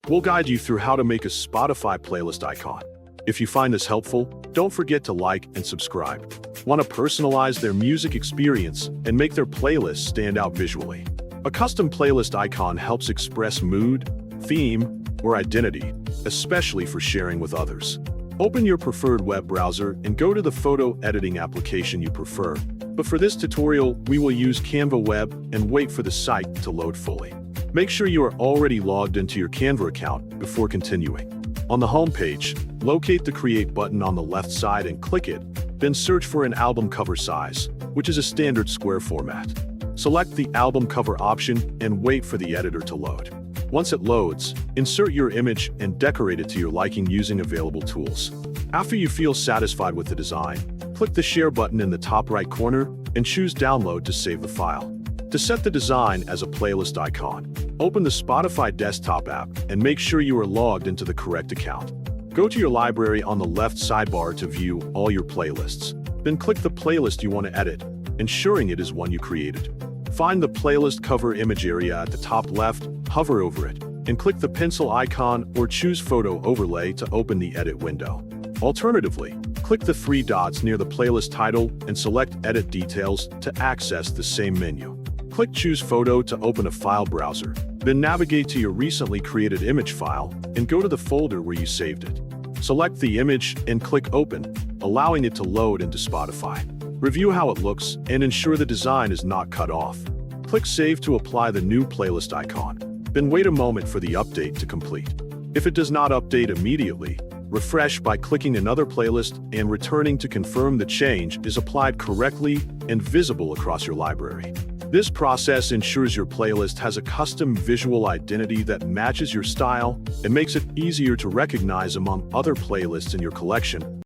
We'll guide you through how to make a Spotify playlist icon. If you find this helpful, don't forget to like and subscribe. Want to personalize their music experience and make their playlist stand out visually? A custom playlist icon helps express mood, theme, or identity, especially for sharing with others. Open your preferred web browser and go to the photo editing application you prefer. But for this tutorial, we will use Canva Web and wait for the site to load fully. Make sure you are already logged into your Canva account before continuing. On the home page, locate the Create button on the left side and click it, then search for an album cover size, which is a standard square format. Select the album cover option and wait for the editor to load. Once it loads, insert your image and decorate it to your liking using available tools. After you feel satisfied with the design, click the Share button in the top right corner and choose Download to save the file. To set the design as a playlist icon, open the Spotify desktop app and make sure you are logged into the correct account. Go to your library on the left sidebar to view all your playlists. Then click the playlist you want to edit, ensuring it is one you created. Find the playlist cover image area at the top left, hover over it, and click the pencil icon or choose Photo Overlay to open the edit window. Alternatively, click the three dots near the playlist title and select Edit Details to access the same menu. Click Choose Photo to open a file browser, then navigate to your recently created image file and go to the folder where you saved it. Select the image and click Open, allowing it to load into Spotify. Review how it looks and ensure the design is not cut off. Click Save to apply the new playlist icon, then wait a moment for the update to complete. If it does not update immediately, refresh by clicking another playlist and returning to confirm the change is applied correctly and visible across your library. This process ensures your playlist has a custom visual identity that matches your style and makes it easier to recognize among other playlists in your collection.